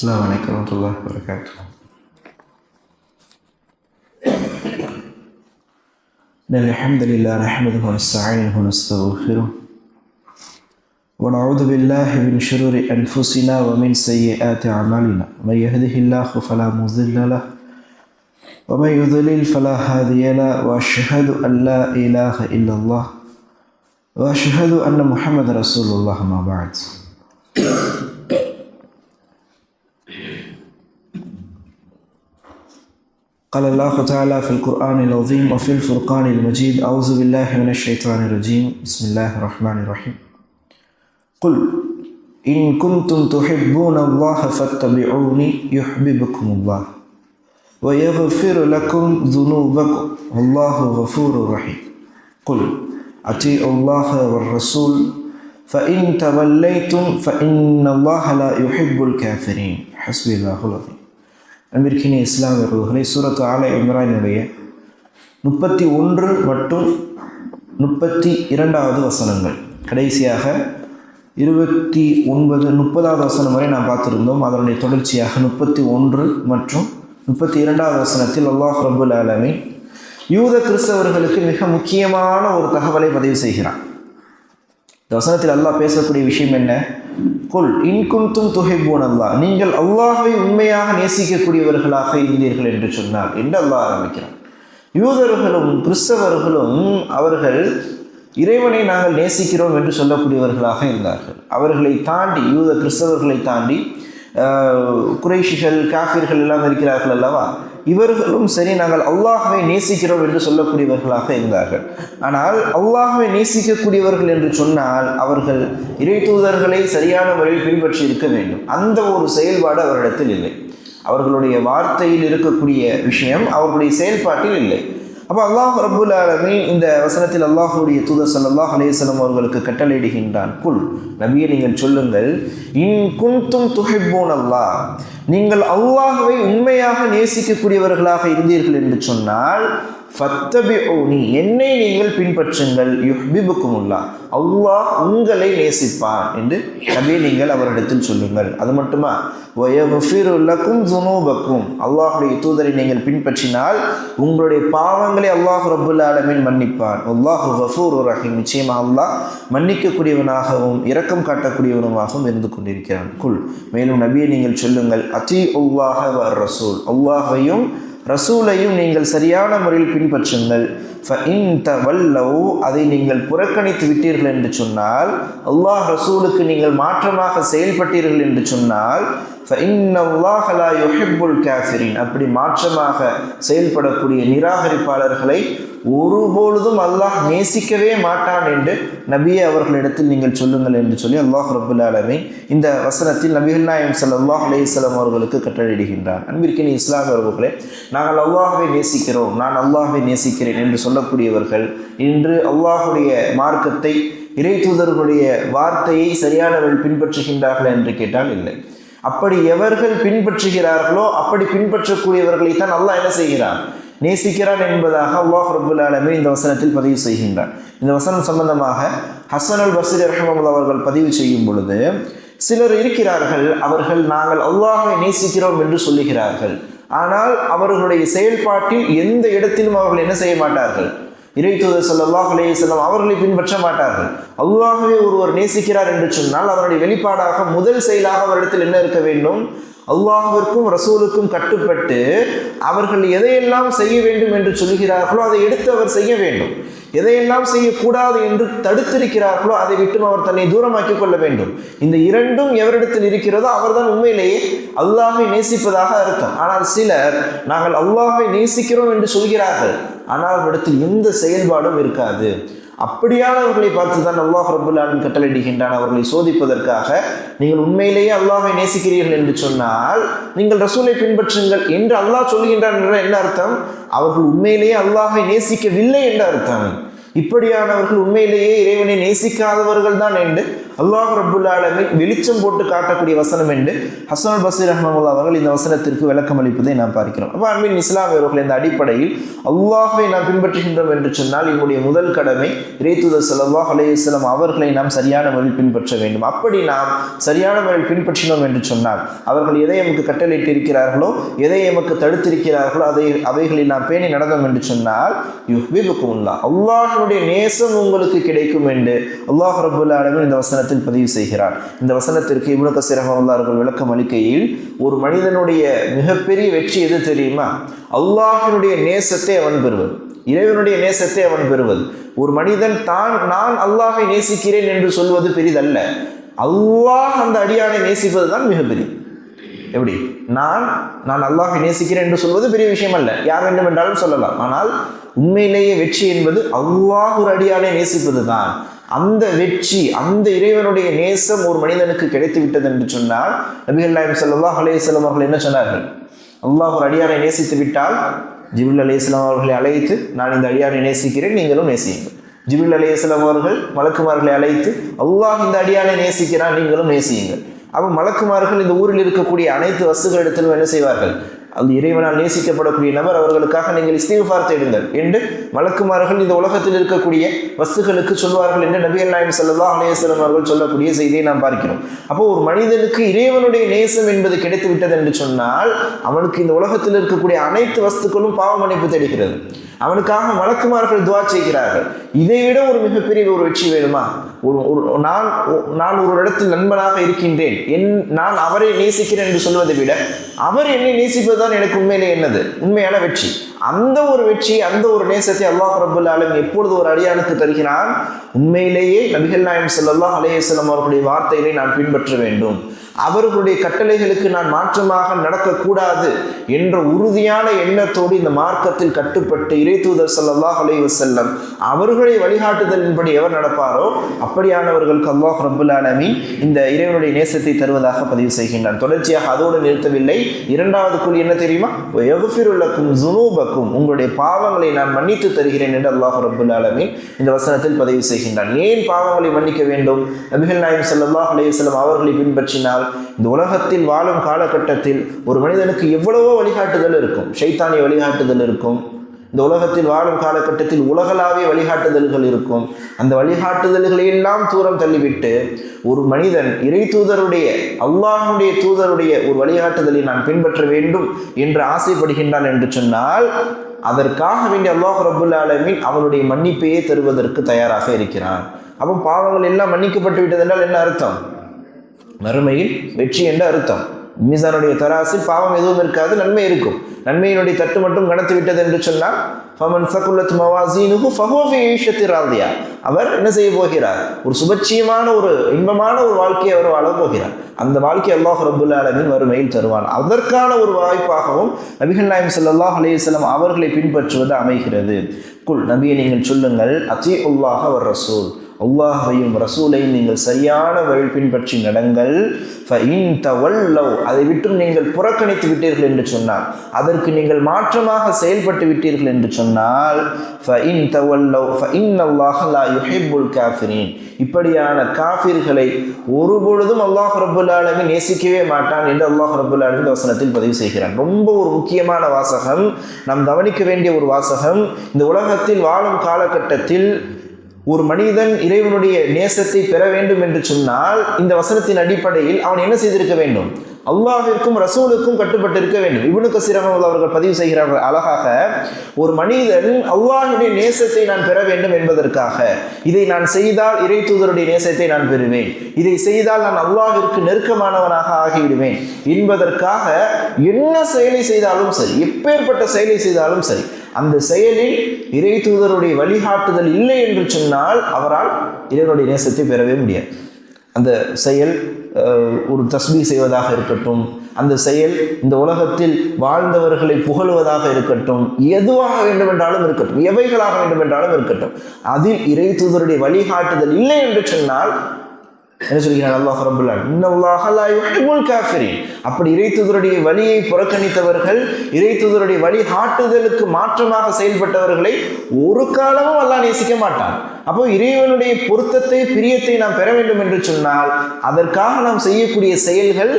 السلام عليكم ورحمة الله وبركاته. الحمد لله نحمده ونستعينه ونستغفره ونعوذ بالله من شرور أنفسنا ومن سيئات أعمالنا. من يهده الله فلا مضل له ومن يضلل فلا هادي له، وأشهد أن لا إله إلا الله وأشهد أن محمد رسول الله. ما بعد. قال الله تعالى في القرآن العظيم وفي الفرقان المجيد: أعوذ بالله من الشيطان الرجيم، بسم الله الرحمن الرحيم. قل إن كنتم تحبون الله فاتبعوني يحببكم الله ويغفر لكم ذنوبكم والله غفور رحيم. قل أطيعوا الله والرسول فإن توليتم فإن الله لا يحب الكافرين. حسبي الله العظيم. அன்பிற்கினிய இஸ்லாமியர்களே, சூரத் ஆல இம்ரானுடைய 31 மற்றும் 32வது வசனங்கள், கடைசியாக 29-30வது வசனம் வரை நாம் பார்த்திருந்தோம். அதனுடைய தொடர்ச்சியாக 31 மற்றும் 32வது வசனத்தில் அல்லாஹ் ரப்புல் ஆலமீன் யூத கிறிஸ்தவர்களுக்கு மிக முக்கியமான ஒரு தகவலை பதிவு செய்கிறான். இந்த வசனத்தில் அல்லாஹ் பேசக்கூடிய விஷயம் என்ன? குல் இன் குன்தும் துஹிப்பூன அல்லாஹ், நீங்கள் அல்லாஹ்வை உண்மையாக நேசிக்கக்கூடியவர்களாக இருந்தீர்கள் என்று சொன்னார் என்று அல்லாஹ் ஆரம்பிக்கிறார். யூதர்களும் கிறிஸ்தவர்களும் அவர்கள் இறைவனை நாங்கள் நேசிக்கிறோம் என்று சொல்லக்கூடியவர்களாக இருந்தார்கள். அவர்களை தாண்டி, யூத கிறிஸ்தவர்களை தாண்டி குறைஷிகள், காஃபிர்கள் எல்லாம் இருக்கிறார்கள் அல்லவா, இவர்களும் சரி நாங்கள் அல்லாஹ்வை நேசிக்கிறோம் என்று சொல்லக்கூடியவர்களாக இருந்தார்கள். ஆனால் அல்லாஹ்வை நேசிக்கக்கூடியவர்கள் என்று சொன்னால் அவர்கள் இறை தூதர்களை சரியான முறையில் பின்பற்றி இருக்க வேண்டும். அந்த ஒரு செயல்பாடு அவர்களிடத்தில் இல்லை. அவர்களுடைய வார்த்தையில் இருக்கக்கூடிய விஷயம் அவர்களுடைய செயல்பாட்டில் இல்லை. அப்போ அல்லாஹ் ரப்புல் ஆலமீன் இந்த வசனத்தில் அல்லாஹுடைய தூதர் ஸல்லல்லாஹு அலைஹி வஸல்லம் அவர்களுக்கு கட்டளையிடுகின்றான். குல், நபியே நீங்கள் சொல்லுங்கள், இன் குன்தும் துஹிப்பூன அல்லாஹ், நீங்கள் அல்லாஹ்வை உண்மையாக நேசிக்கக்கூடியவர்களாக இருந்தீர்கள் என்று சொன்னால் ஃபத்தபிஊனி, என்னை நீங்கள் பின்பற்றுங்கள், யுஹ்பிபுக்குமுல்லாஹ், அல்லாஹ் உங்களை நேசிப்பான் என்று நபியே நீங்கள் அவரிடத்தில் சொல்லுங்கள். அது மட்டுமா, வயஃபிரு லக்கும் ஸுனூபக்கும், அல்லாஹ்வுடைய தூதரை நீங்கள் பின்பற்றினால் உங்களுடைய பாவங்களை அல்லாஹ் ரப்புல் ஆலமீன் மன்னிப்பான். அல்லாஹு கஃபூருர் ரஹீம், நிச்சயமாக அல்லாஹ் மன்னிக்கக்கூடியவனாகவும் இரக்கம் காட்டக்கூடியவனுமாகவும் இருந்து கொண்டிருக்கிறான். குல், மேலும் நபியை நீங்கள் சொல்லுங்கள், அத்தீஉல்லாஹ வ ரசூல், அல்லாஹ்வையும் ரசூலையும் நீங்கள் சரியான முறையில் பின்பற்றுங்கள். ஃபஇன் தவல்லவ், அதை நீங்கள் புறக்கணித்து விட்டீர்கள் என்று சொன்னால், அல்லாஹ் ரசூலுக்கு நீங்கள் மாற்றமாக செயல்பட்டீர்கள் என்று சொன்னால், ஃபஇன்னல்லாஹ லா யுஹிப்புல் காஃபிரீன், அப்படி மாற்றமாக செயல்படக்கூடிய நிராகரிப்பாளர்களை ஒருபொழுதும் அல்லாஹ் நேசிக்கவே மாட்டான் என்று நபியே அவர்களிடத்தில் நீங்கள் சொல்லுங்கள் என்று சொல்லி அல்லாஹ் ரப்புல் ஆலமீன் இந்த வசனத்தில் நபிகள் நாயகம் ஸல்லல்லாஹு அலைஹி வஸல்லம் அவர்களுக்கு கட்டளையிடுகின்றார். அன்பிற்கினிய இஸ்லாமியர்களே, நாங்கள் அல்லாஹ்வை நேசிக்கிறோம், நான் அல்லாஹ்வை நேசிக்கிறேன் என்று சொல்லக்கூடியவர்கள் இன்று அல்லாஹுடைய மார்க்கத்தை, இறை தூதர்களுடைய வார்த்தையை சரியானவர்கள் பின்பற்றுகின்றார்கள் என்று கேட்டால் இல்லை. அப்படி எவர்கள் பின்பற்றுகிறார்களோ அப்படி பின்பற்றக்கூடியவர்களை தான் அல்லாஹ் என்ன செய்கிறான்? நேசிக்கிறான் என்பதாக அல்லாஹ் ரப்புல் ஆலமீன் இந்த வசனத்தில் பதிவு செய்கின்றான். இந்த வசனம் சம்பந்தமாக ஹஸன் அல் பஸ்ரி ரஹ்மத்துல்லாஹி அவர்கள் பதிவு செய்யும் பொழுது, சிலர் இருக்கிறார்கள், அவர்கள் நாங்கள் அல்லாஹ்வை நேசிக்கிறோம் என்று சொல்லுகிறார்கள், ஆனால் அவர்களுடைய செயல்பாட்டில் எந்த இடத்திலும் அவர்கள் என்ன செய்ய மாட்டார்கள்? இறை தூதர் ஸல்லல்லாஹு அலைஹி வஸல்லம் அவர்களை பின்பற்ற மாட்டார்கள். அல்லாஹ்வை ஒருவர் நேசிக்கிறார் என்று சொன்னால் அதனுடைய வெளிப்பாடாக முதல் செயலாக அவரிடத்தில் என்ன இருக்க வேண்டும்? அல்லாஹ்விற்கும் ரசூலுக்கும் கட்டுப்பட்டு அவர்கள் எதையெல்லாம் செய்ய வேண்டும் என்று சொல்கிறார்களோ அதை எடுத்து அவர் செய்ய வேண்டும். எதையெல்லாம் செய்யக்கூடாது என்று தடுத்திருக்கிறார்களோ அதை விட்டும் அவர் தன்னை தூரமாக்கிக் கொள்ள வேண்டும். இந்த இரண்டும் எவரிடத்தில் இருக்கிறதோ அவர்தான் உண்மையிலேயே அல்லாஹ்வை நேசிப்பதாக அர்த்தம். ஆனால் சிலர் நாங்கள் அல்லாஹ்வை நேசிக்கிறோம் என்று சொல்கிறார்கள், ஆனால் அவரிடத்தில் எந்த செயல்பாடும் இருக்காது. அப்படியானவர்களை பார்த்து தான் அல்லாஹ் ரப்புல் ஆலமீன் கட்டளையிடுகின்றான், அவர்களை சோதிப்பதற்காக. நீங்கள் உண்மையிலேயே அல்லாஹ்வை நேசிக்கிறீர்கள் என்று சொன்னால் நீங்கள் ரசூலை பின்பற்றுங்கள் என்று அல்லாஹ் சொல்கின்றான் என்ற என்ன அர்த்தம்? அவர்கள் உண்மையிலேயே அல்லாஹ்வை நேசிக்கவில்லை என்ற அர்த்தம். இப்படியானவர்கள் உண்மையிலேயே இறைவனை நேசிக்காதவர்கள் தான் என்று அல்லாஹ் ரப்புல் ஆலமீன் வெளிச்சம் போட்டு காட்டக்கூடிய வசனம் என்று ஹசன் அல் பஸ்ரி ரஹ்மத்துல்லாஹி அவர்கள் இந்த வசனத்திற்கு விளக்கம் அளிப்பதை நாம் பார்க்கிறோம். அப்போ அன்பின் இஸ்லாமியர்கள் இந்த அடிப்படையில் அல்லாஹ்வை நாம் பின்பற்றுகின்றோம் என்று சொன்னால் என்னுடைய முதல் கடமை இறைத்தூதர் ஸல்லல்லாஹு அலைஹி வஸல்லம் அவர்களை நாம் சரியான முறையில் பின்பற்ற வேண்டும். அப்படி நாம் சரியான முறையில் பின்பற்றினோம் என்று சொன்னால் அவர்கள் எதை எமக்கு கட்டளையிட்டு இருக்கிறார்களோ, எதை எமக்கு தடுத்திருக்கிறார்களோ அவைகளில் நாம் பேணி நடந்தோம் என்று சொன்னால் யுஹ்பிபுக்குமுல்லாஹ், அல்லாஹ்வுடைய நேசம் உங்களுக்கு கிடைக்கும் என்று அல்லாஹ் ரப்புல் ஆலமீன் இந்த வசனத்தில் பதிவு செய்கிறார். இந்த வசனத்திற்கு இப்னு கஸீர் ரஹ்மத்துல்லாஹி அவர்கள் விளக்கம் அளிக்கையில், ஒரு மனிதனுடைய மிகப்பெரிய வெற்றி எது தெரியுமா? அல்லாஹ்வினுடைய நேசத்தை அவன் பெறுவது, இறைவனுடைய நேசத்தை அவன் பெறுவது. ஒரு மனிதன் நான் அல்லாஹை நேசிக்கிறேன் என்று சொல்வது பெரிதல்ல, அல்லாஹ் அந்த அடியானை நேசிப்பது தான் மிகப்பெரிய. எப்படி நான் அல்லாஹை நேசிக்கிறேன் என்று சொல்வது பெரிய விஷயம் அல்ல, யார் வேண்டும் என்றாலும் சொல்லலாம். ஆனால் உண்மையிலேயே வெற்றி என்பது அல்லாஹ் ஒரு அடியானை நேசிப்பது தான். அந்த வெற்றி, அந்த இறைவனுடைய நேசம் ஒரு மனிதனுக்கு கிடைத்து விட்டது என்று சொன்னால் நபிகள் நாயகம் ஸல்லல்லாஹு அலைஹி வஸல்லம் அவர்கள் என்ன சொன்னார்கள்? அல்லாஹ் ஒரு அடியானை நேசித்து விட்டால் ஜிப்ரீல் அலைஹிஸ்ஸலாம் அவர்களை அழைத்து, நான் இந்த அடியானை நேசிக்கிறேன், நீங்களும் நேசியுங்கள். ஜிப்ரீல் அலைஹிஸ்ஸலாம் அவர்கள் மலக்குமார்களை அழைத்து, அல்லாஹ் இந்த அடியானை நேசிக்கிறான், நீங்களும் நேசியுங்கள். அப்போ மலக்குமார்கள் இந்த ஊரில் இருக்கக்கூடிய அனைத்து வஸ்துகளிடத்திலும் என்ன செய்வார்கள்? அந்த இறைவனால் நேசிக்கப்படக்கூடிய நபர், அவர்களுக்காக நீங்கள் இஸ்திக்ஃபார் தேடுங்கள் என்று மலக்குமார்கள் இந்த உலகத்தில் இருக்கக்கூடிய வஸ்துகளுக்கு சொல்வார்கள் என்று நபிகள் நாயகம் ஸல்லல்லாஹு அலைஹி வஸல்லம் அவர்கள் சொல்லக்கூடிய செய்தியை நாம் பார்க்கிறோம். அப்போ ஒரு மனிதனுக்கு இறைவனுடைய நேசம் என்பது கிடைத்து விட்டது என்று சொன்னால் அவனுக்கு இந்த உலகத்தில் இருக்கக்கூடிய அனைத்து வஸ்துக்களும் பாவ மன்னிப்பு தேடுகிறது, அவனுக்காக மலக்குமார்கள் துஆ செய்கிறார்கள். இதைவிட ஒரு மிகப்பெரிய ஒரு வெற்றி வேணுமா? நான் ஒரு இடத்தில் நண்பனாக இருக்கின்றேன், நான் அவரை நேசிக்கிறேன் என்று சொல்வதை விட அவர் என்னை நேசிப்பதுதான் எனக்கு உண்மையிலே என்னது உண்மையான வெற்றி. அந்த ஒரு வெற்றி, அந்த ஒரு நேசத்தை அல்லாஹ் ரப்புல் ஆலமீன் எப்பொழுது ஒரு அடியானுக்கு தருகிறான்? உண்மையிலேயே நபிகள் நாயகம் ஸல்லல்லாஹு அலைஹி வஸல்லம் அவர்களுடைய வார்த்தைகளை நான் பின்பற்ற வேண்டும், அவர்களுடைய கட்டளைகளுக்கு நான் மாற்றமாக நடக்கக்கூடாது என்ற உறுதியான எண்ணத்தோடு இந்த மார்க்கத்தில் கட்டுப்பட்டு இறைத்தூதர் ஸல்லல்லாஹு அலைஹி வஸல்லம் அவர்களை வழிகாட்டுதலின்படி எவர் நடப்பாரோ அப்படியானவர்களுக்கு அல்லாஹ் ரப்புல் ஆலமீன் இந்த இறைவனுடைய நேசத்தை தருவதாக பதிவு செய்கின்றான். தொடர்ச்சியாக அதோடு நிறுத்தவில்லை. இரண்டாவது கூலி என்ன தெரியுமா? யக்ஃபிரு லக்கும் ஸுனூபக்கும், உங்களுடைய பாவங்களை நான் மன்னித்து தருகிறேன் என்று அல்லாஹ் ரப்புல் ஆலமீன் இந்த வசனத்தில் பதிவு செய்கின்றான். ஏன் பாவங்களை மன்னிக்க வேண்டும்? நபிகள் நாயகம் ஸல்லல்லாஹு அலைஹி வஸல்லம் அவர்களை பின்பற்றினால் இந்த உலகத்தில் வாழும் காலகட்டத்தில் ஒரு மனிதனுக்கு எவ்வளவோ வழிகாட்டுதல் இருக்கும், ஷைத்தானிய வழிகாட்டுதல் இருக்கும். இந்த உலகத்தில் வாழும் காலகட்டத்தில் உலகளாவிய வழிகாட்டுதல்கள் இருக்கும். அந்த வழிகாட்டுதல்களை எல்லாம் தூரம் தள்ளிவிட்டு ஒரு மனிதன் இறை தூதருடைய, அல்லாஹ்வுடைய தூதருடைய ஒரு வழிகாட்டுதலை நான் பின்பற்ற வேண்டும் என்று ஆசைப்படுகின்றான் என்று சொன்னால் அதற்காக வேண்டிய அல்லாஹ் ரப்புல் ஆலமீன் அவனுடைய மன்னிப்பையே தருவதற்கு தயாராக இருக்கிறான். அப்போ பாவங்கள் எல்லாம் மன்னிக்கப்பட்டு விட்டது என்றால் என்ன அர்த்தம்? மறுமையில் வெற்றி என்ற அர்த்தம். மீசானுடைய தராசில் பாவம் எதுவும் இருக்காது, நன்மை இருக்கும். நன்மையினுடைய தட்டு மட்டும் கணத்து விட்டது என்று சொன்னால் ஃபமன் ஸகுலத் மவாஸீனுஹு ஃபஹுவ ஃபீ ஈஷத்தின் ராதியா, அவர் என்ன செய்ய போகிறார்? ஒரு சுபட்சியமான ஒரு இன்பமான ஒரு வாழ்க்கையை அவர் வாழ போகிறார். அந்த வாழ்க்கை அல்லாஹ் ரப்புல் ஆலமீன் வறுமையில் தருவான். அதற்கான ஒரு வாய்ப்பாகவும் நபிகள் நாயகம் ஸல்லல்லாஹு அலைஹி வஸல்லம் அவர்களை பின்பற்றுவது அமைகிறது. குல், நபியை நீங்கள் சொல்லுங்கள், அத்தீஉல்லாஹ வர் ரசூல், அல்லாஹையும் ரசூலையும் நீங்கள் சரியான வழி பின்பற்றி நடங்கள். ஃபஇன் தவல்லவ், அதை விட்டு நீங்கள் புறக்கணித்து விட்டீர்கள் என்று சொன்னால், அதற்கு நீங்கள் மாற்றமாக செயல்பட்டு விட்டீர்கள் என்று சொன்னால், ஃபஇன் தவல்லவ் ஃபஇன்னல்லாஹ லா யுஹிப்புல் காஃபிரீன், இப்படியான காஃபிர்களை ஒருபொழுதும் அல்லாஹ் ரப்புல் ஆலமீன் நேசிக்கவே மாட்டான் என்று அல்லாஹ் ரப்புல் ஆலமீன் வசனத்தில் பதிவு செய்கிறான். ரொம்ப ஒரு முக்கியமான வாசகம், நாம் கவனிக்க வேண்டிய ஒரு வாசகம். இந்த உலகத்தில் வாழும் காலகட்டத்தில் ஒரு மனிதன் இறைவனுடைய நேசத்தை பெற வேண்டும் என்று சொன்னால் இந்த வசனத்தின் அடிப்படையில் அவன் என்ன செய்திருக்க வேண்டும்? அல்லாஹிற்கும் ரசூலுக்கும் கட்டுப்பட்டு இருக்க வேண்டும். இப்னு கஸீர் அவர்கள் பதிவு செய்கிறார்கள் அழகாக, ஒரு மனிதன் அல்லாஹ்வுடைய நேசத்தை நான் பெற வேண்டும் என்பதற்காக, இதை நான் செய்தால் இறை தூதருடைய நேசத்தை நான் பெறுவேன், இதை செய்தால் நான் அல்லாஹிற்கு நெருக்கமானவனாக ஆகிவிடுவேன் என்பதற்காக என்ன செயலை செய்தாலும் சரி, எப்பேற்பட்ட செயலை செய்தாலும் சரி, அந்த செயலில் இறை தூதருடைய வழிகாட்டுதல் இல்லை என்று சொன்னால் அவரால் இறைவனுடைய நேசத்தை பெறவே முடியாது. அந்த செயல் ஒரு தஸ்பீஹ் செய்வதாக இருக்கட்டும், அந்த செயல் இந்த உலகத்தில் வாழ்ந்தவர்களை புகழுவதாக இருக்கட்டும், எதுவாக வேண்டுமென்றாலும் இருக்கட்டும், எவைகளாக வேண்டுமென்றாலும் இருக்கட்டும், அதில் இறை தூதருடைய வழிகாட்டுதல் இல்லை என்று சொன்னால் என்ன சொல்கிறார் அல்லாஹ் ரப்புல் ஆலமீன்? இன்னல்லாஹ லா யுஹிப்புல் காஃபிரீன். அப்படி இறை தூதருடைய வழியை புறக்கணித்தவர்கள், இறை தூதருடைய வழிகாட்டுதலுக்கு மாற்றமாக செயல்பட்டவர்களை ஒரு காலமும் அல்லாஹ் நேசிக்க மாட்டான். அப்போ இறைவனுடைய பொருத்தத்தை பிரியத்தை நாம் பெற வேண்டும் என்று சொன்னால் அதற்காக நாம் செய்யக்கூடிய செயல்கள்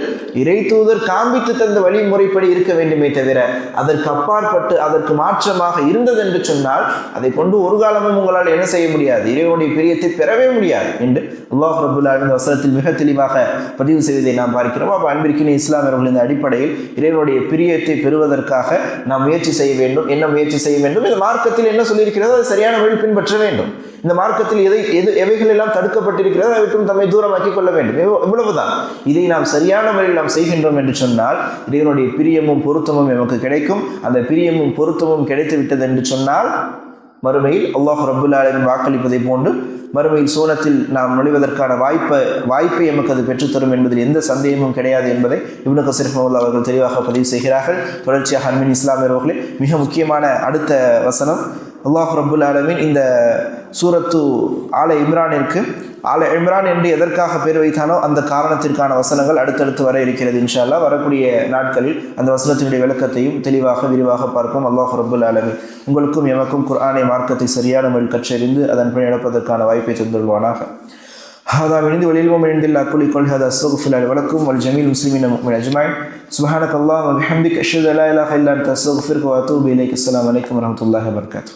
இறை தூதர் காண்பித்து தந்த வழிமுறைப்படி இருக்க வேண்டுமே தவிர அதற்கு அப்பாற்பட்டு அதற்கு மாற்றமாக இருந்தது என்று சொன்னால் அதை கொண்டு ஒரு காலமும் உங்களால் என்ன செய்ய முடியாது, இறைவனுடைய பிரியத்தை பெறவே முடியாது என்று அல்லாஹ் ரப்பல் ஆலமீன் வசனத்தில் மிக தெளிவாக பதிவு செய்வதை நாம் பார்க்கிறோம். அப்போ அன்பிற்கின இஸ்லாமியர்கள் இந்த அடிப்படையில் இறைவனுடைய பிரியத்தை பெறுவதற்காக நாம் முயற்சி செய்ய வேண்டும். என்ன முயற்சி செய்ய வேண்டும்? இந்த மார்க்கத்தில் என்ன சொல்லியிருக்கிறதோ அதை சரியான வழி பின்பற்ற வேண்டும். இந்த மார்க்கத்தில் எவைகள் எல்லாம் தடுக்கப்பட்டிருக்கிறதோ அதை விட்டும் தம்மை தூரமாக்கிக் கொள்ள வேண்டும். இவ்வளவுதான். இதை நாம் சரியான முறையில் நாம் செய்கின்றோம் என்று சொன்னால் இறைவனுடைய பிரியமும் பொருத்தமும் நமக்கு கிடைக்கும். அந்த பிரியமும் பொருத்தமும் கிடைத்து விட்டது என்று சொன்னால் மறுமையில் அல்லாஹ் ரப்பல் ஆலமீன் வாக்களிப்பதை போன்று மறுமையில் சூனத்தில் நாம் நுழைவதற்கான வாய்ப்பை நமக்கு அது பெற்றுத்தரும் என்பதில் எந்த சந்தேகமும் கிடையாது என்பதை இப்னு கஸீர் ரஹ்மத்துல்லாஹி அவர்கள் தெளிவாக பதிவு செய்கிறார்கள். தொடர்ச்சியாக அன்பின் இஸ்லாமியர்களே, மிக முக்கியமான அடுத்த வசனம் அல்லாஹ் ரப்பல் ஆலமீன் இந்த சூரத்து ஆல இம்ரான் என்று எதற்காக பேர் வைத்தானோ அந்த காரணத்திற்கான வசனங்கள் அடுத்தடுத்து வர இருக்கிறது. இன்ஷா அல்லாஹ் வரக்கூடிய நாட்களில் அந்த வசனத்தினுடைய விளக்கத்தையும் தெளிவாக விரிவாக பார்ப்போம். அல்லாஹ் ரப்பல் ஆலமீன் உங்களுக்கும் எமக்கும் குர்ஆனை மார்க்கத்தை சரியான முறையில் கற்றறிந்து அதன்படி நடப்பதற்கான வாய்ப்பை தந்துள்வானாக. هذا من عند ولي المؤمن عند الله كل قول هذا استغفر الله ولكم ولجميع المسلمين والمؤمنين اجمعين سبحانك اللهم وبحمدك اشهد ان لا اله الا انت استغفرك واتوب اليك. السلام عليكم ورحمه الله وبركاته.